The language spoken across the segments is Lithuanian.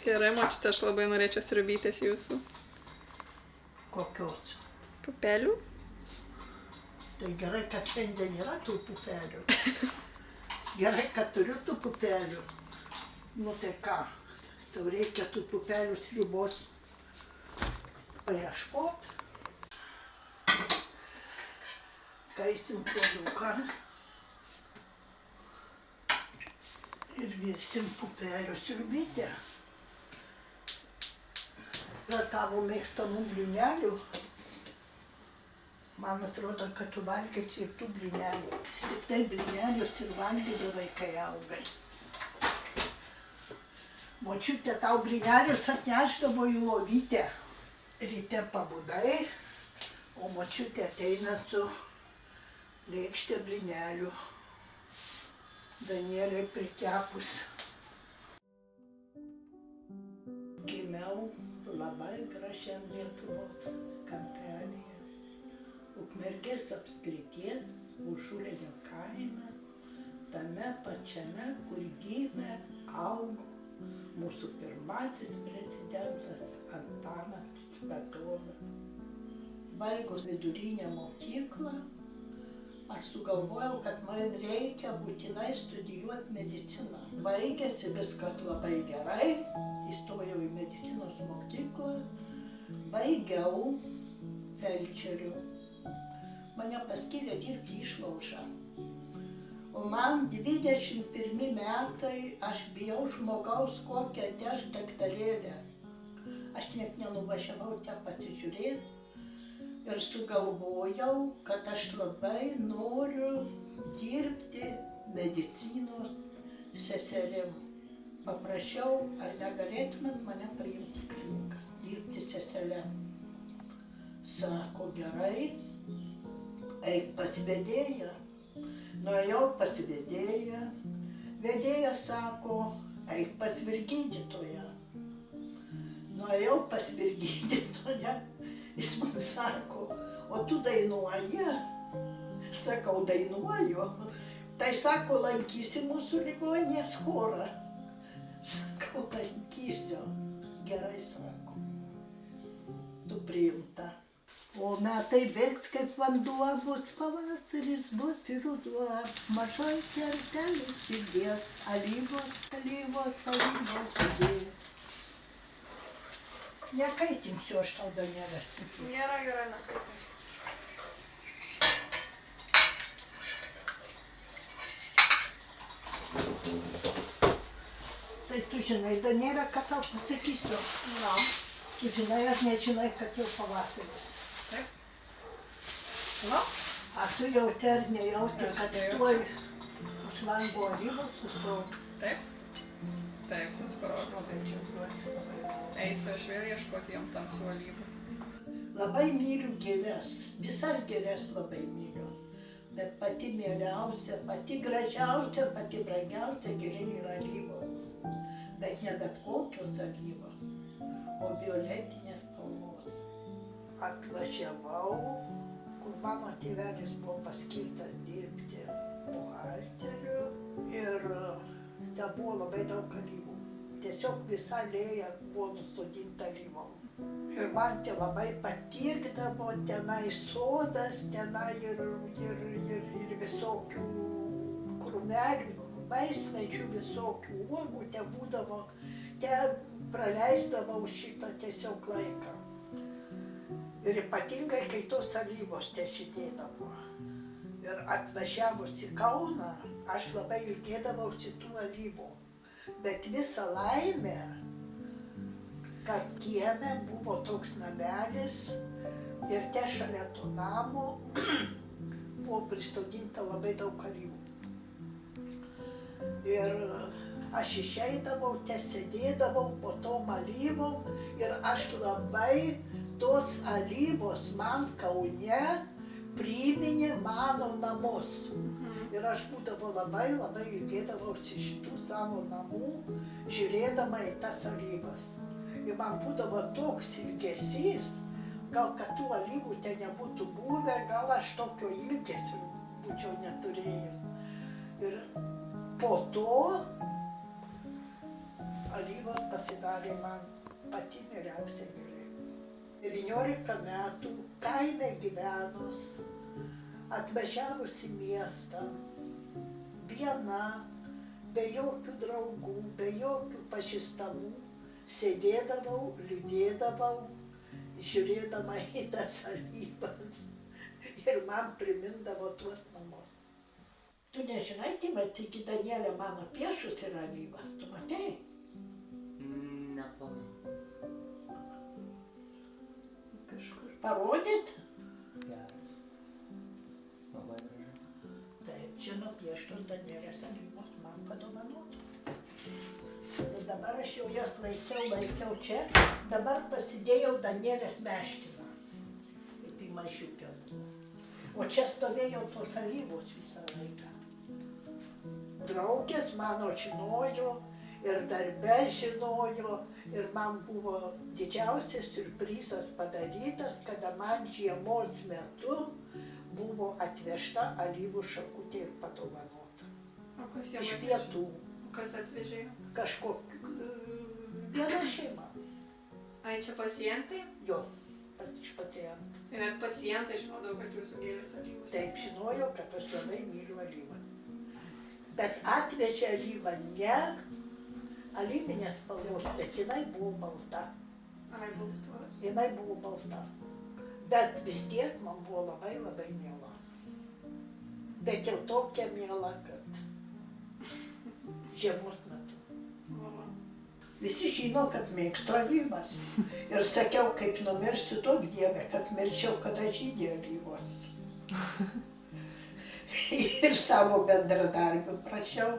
Gerai, močiute, aš labai norėčiau sriubytės jūsų. Kokios? Pupelių? Tai gerai, kad šiandien yra tų pupelių. Gerai, kad turiu tų pupelių. Nu tai ką, tau reikia tų pupelių sriubos paieškot. Kaisim puoduką. Ir virsim pupelių sriubytę. Yra tavo mėgstamų blynelių. Man atrodo, kad tu valgysi ir tų blynelių. Tik tai blynelius ir valgydavai, kai augai. Močiutė tau blynelius atnešdavo į lovytę. Ryte pabudai, o močiutė ateina su lėkštė blynelių. Danieliai prikepus. Gimiau labai gražiam Lietuvos kampelyje. Ukmergės apskrities Užulėnio kaime, tame pačiame, kur gimė, augo mūsų pirmasis prezidentas Antanas Smetona. Baigus vidurinę mokyklą, aš sugalvojau, kad man reikia būtinai studijuoti mediciną. Baigėsi viskas labai gerai, įstojau į medicinos mokyklą, baigiau felčeriu. Mane paskyrė dirbti išlaužą. O man 21 metai, aš bijau žmogaus kokią atneš daktarėlę. Aš net nenuvažiavau ten pasižiūrėti ir sugalvojau, kad aš labai noriu dirbti medicinos seserim. Paprašiau, ar negalėtumėt mane priimti į klinikas, dirbti sesele. Sako, gerai. Eik pas vedėją. Nuėjau pas vedėją. Vedėja sako, eik pas vyrgydytoją. Nuėjau pas vyrgydytoją. Jis man sako, o tu dainuoji? Sakau, dainuoju. Tai sako, lankysi mūsų ligoninės chorą. Sakau, lankysiu. Gerai, sako. Tu priimta. O metai bėgs kaip vanduo, bus pavasaris, bus ir ruduo. Mažai kertelės širdies, alyvos, alyvos, alyvos širdies. Nekaitinsiu aš tau, Danielė. Gerai, nekaitinsiu. Tai tu žinai, Danielė, kad tau pasakysiu. Na. Tu žinai, ar nežinai, kad jau pavasaris. Taip. Na? Ar tu jauti ar nejauti, kad tuoj už lango alyvos susprogs? Taip. Taip, susprogs. Eisiu aš vėl ieškoti jam tamsių alyvų. Labai myliu gėles, visas gėles labai myliu. Bet pati mieliausia, pati gražiausia, pati brangiausia gėlė yra alyvos. Bet ne bet kokios alyvos, o violetinės spalvos. Atvažiavau, kur mano tėvelis buvo paskirtas dirbti buhalteriu ir ten buvo labai daug alyvų. Tiesiog visa alėja buvo nusodinta alyvom. Ir man tai labai patikdavo, tenai sodas, tenai ir visokių krūmelių, vaismedžių, visokių uogų, ten būdavo, ten praleisdavau šitą tiesiog laiką. Ir ypatingai, kai tos alyvos te šitėdavo. Ir atvažiavus į Kauną, aš labai ilgėdavausi tų alyvų. Bet visa laimė, kad kieme buvo toks namelis ir te šalia to namo buvo pristodinta labai daug alyvų. Ir aš išeidavau, te sėdėdavau po tom alyvom ir aš labai tos alyvos man Kaune priminė mano namus. Ir aš būdavo labai ilgėdavausi šitų savo namų, žiūrėdama į tas alyvas. Ir man būdavo toks ilgesys, gal kad tų alyvų ten nebūtų buvę, gal aš tokio ilgesio būčiau neturėjus. Ir po to alyvos pasidarė man pati mieliausia gėlė. 19 metų kaime gyvenus, atvažiavus į miestą, viena, be jokių draugų, be jokių pažįstamų, sėdėdavau, liūdėdavau, žiūrėdama į tas alyvas ir man primindavo tuos namus. Tu nežinai, Timoti, Danielė mano piešus yra alyvas, tu matei? Nepamenu. Kažkur. Parodyt? Geras. Labai gražu. Taip, čia nupieštos Danielės alyvos man padovanotos. Ir dabar aš jau jas laikiau čia, dabar pasidėjau Danielės meškiną. Tai mažiukė buvo. O čia stovėjau tos alyvos visą laiką. Draugės mano žinojo ir darbe žinojo ir man buvo didžiausias siurprizas padarytas, kada man žiemos metu buvo atvežta alyvų šakutė ir padovanota. O kas jau Iš atvežė? pietų. Kas atvežė? Kažkokia viena šeima. Ai, čia pacientai? Jo, iš pacientų. Ir net pacientai žinodavo, kad jūsų gėlės alyvos. Taip žinojau, kad aš labai myliu alyvą. Bet atvežė alyvą ne alyvinės spalvos, bet jinai buvo balta. Ai, baltos. Jinai buvo balta. Bet vis tiek man buvo labai labai miela. Bet jau tokia miela, kad žiemos metu. O, Visi žino, kad mėgstu alyvas. Ir sakiau, kaip numirsiu, daug dievė, kad mirčiau, kada žydė alyvos. Ir savo bendradarbių prašiau,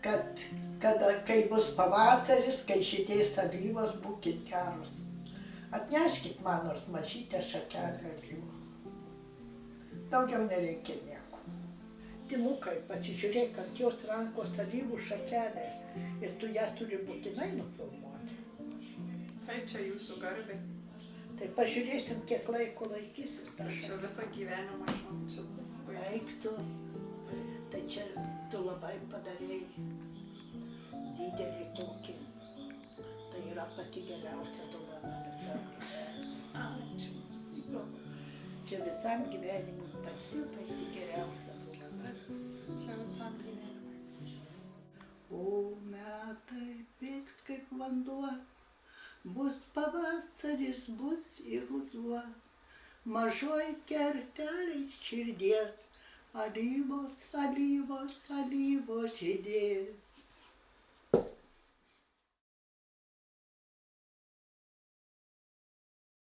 kad kai bus pavasaris, kai žydės alyvos, būkit geros. Atneškit man nors mažytę šakelę alyvų. Daugiau nereikia nieko. Timukai, pasižiūrėk, ant jos rankos alyvų šakelė ir tu ją turi būtinai nufilmuoti. tai čia jūsų garbė. Tai pažiūrėsim, kiek laiko laikysim tą Čia šakelę. visą gyvenimą žinau, čia labai. Eik tu, tai čia tu labai padarėjai didelį tokį. Tai yra pati geriausia dovana visam gyvenimui. Ačiū. Čia visam gyvenimui pati geriausia dovana. Čia visam gyvenimui. O metai bėgs kaip vanduo, bus pavasaris, bus ir ruduo. Mažoj kertelėj širdies alyvos, alyvos, alyvos žydės.